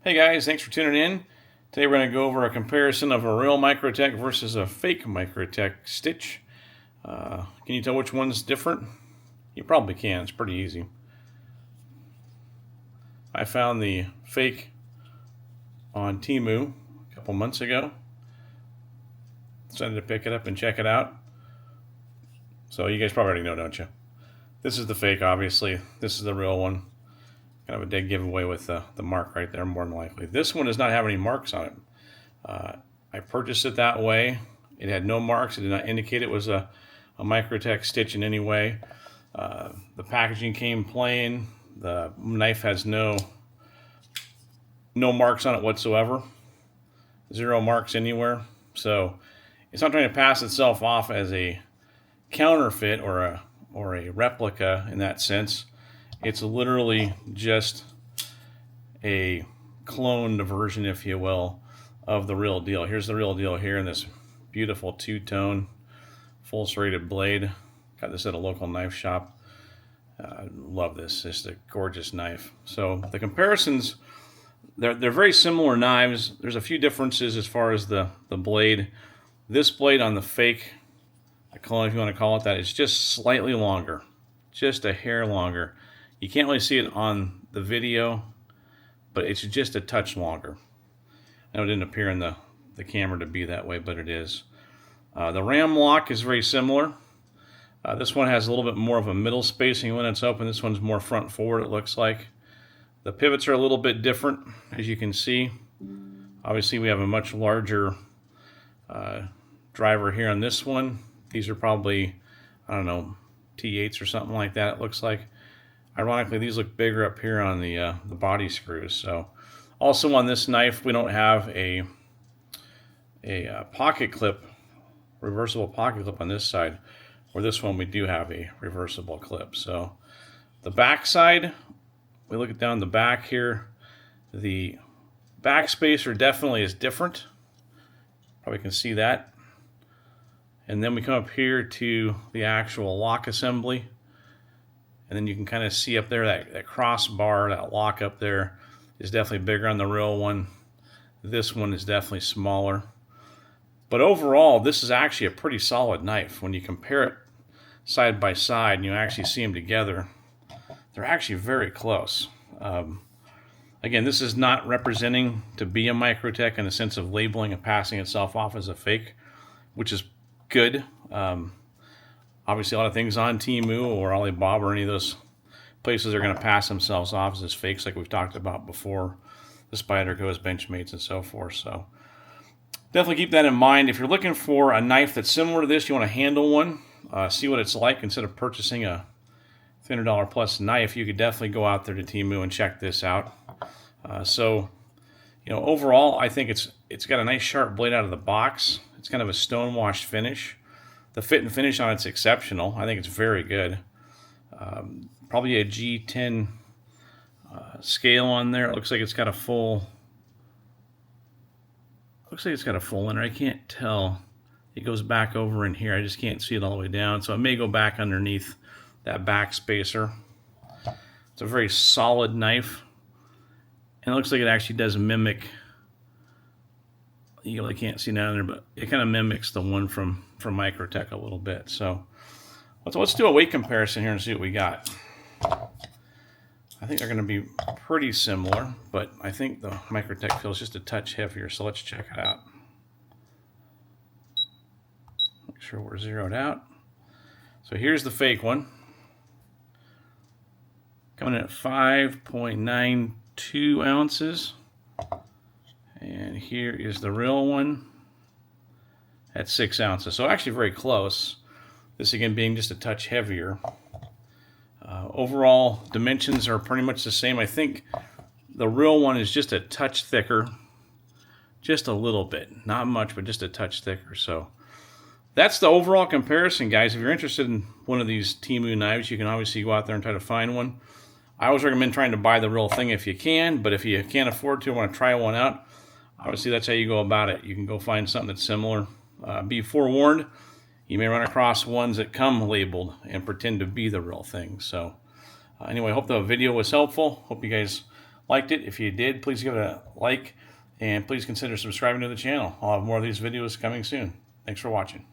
Hey guys, thanks for tuning in. Today we're going to go over a comparison of a real Microtech versus a fake Microtech Stitch. Can you tell which one's different? You probably can. It's pretty easy. I found the fake on TEMU a couple months ago. Decided to pick it up and check it out. So you guys probably already know, don't you? This is the fake, obviously. This is the real one. Kind of a dead giveaway with the mark right there, more than likely. This one does not have any marks on it. I purchased it that way. It had no marks. It did not indicate it was a Microtech Stitch in any way. The packaging came plain. The knife has no marks on it whatsoever. Zero marks anywhere. So it's not trying to pass itself off as a counterfeit or a replica in that sense. It's literally just a cloned version, if you will, of the real deal. Here's the real deal here in this beautiful two-tone, full serrated blade. Got this at a local knife shop. Love this. It's a gorgeous knife. So the comparisons, they're very similar knives. There's a few differences as far as the blade. This blade on the fake, the clone, if you want to call it that, is just slightly longer, just a hair longer. You can't really see it on the video, but it's just a touch longer. I know it didn't appear in the camera to be that way, but it is. The ram lock is very similar. This one has a little bit more of a middle spacing when it's open. This one's more front forward, it looks like. The pivots are a little bit different, as you can see. Obviously, we have a much larger driver here on this one. These are probably, I don't know, T8s or something like that, it looks like. Ironically, these look bigger up here on the body screws. So, also on this knife, we don't have a pocket clip, reversible pocket clip on this side. Where this one we do have a reversible clip. So, the back side, we look at down the back here. The back spacer definitely is different. Probably can see that. And then we come up here to the actual lock assembly. And then you can kind of see up there that crossbar, that lock up there is definitely bigger on the real one. This one is definitely smaller. But overall, this is actually a pretty solid knife. When you compare it side by side and you actually see them together, they're actually very close. Again, this is not representing to be a Microtech in the sense of labeling and passing itself off as a fake, which is good. Obviously, a lot of things on TEMU or Alibaba or any of those places are going to pass themselves off as fakes, like we've talked about before, the Spyderco's, Benchmates, and so forth. So definitely keep that in mind. If you're looking for a knife that's similar to this, you want to handle one, see what it's like instead of purchasing a $300 plus knife, you could definitely go out there to TEMU and check this out. So, you know, overall, I think it's got a nice sharp blade out of the box. It's kind of a stone-washed finish. The fit and finish on it's exceptional. I think it's very good. Probably a G10 scale on there. It looks like it's got a full. Looks like it's got a full under. I can't tell. It goes back over in here. I just can't see it all the way down. So it may go back underneath that back spacer. It's a very solid knife. And it looks like it actually does mimic. You really can't see down there, but it kind of mimics the one from Microtech a little bit. So let's do a weight comparison here and see what we got. I think they're going to be pretty similar, but I think the Microtech feels just a touch heavier, so let's check it out. Make sure we're zeroed out. So here's the fake one. Coming in at 5.92 ounces. And here is the real one at 6 ounces. So actually very close. This again being just a touch heavier. Overall dimensions are pretty much the same. I think the real one is just a touch thicker. Just a little bit. Not much, but just a touch thicker. So that's the overall comparison, guys. If you're interested in one of these TEMU knives, you can obviously go out there and try to find one. I always recommend trying to buy the real thing if you can, but if you can't afford to or want to try one out, obviously that's how you go about it. You can go find something that's similar. Be forewarned, you may run across ones that come labeled and pretend to be the real thing. So anyway, I hope the video was helpful. Hope you guys liked it. If you did, please give it a like, and please consider subscribing to the channel. I'll have more of these videos coming soon. Thanks for watching.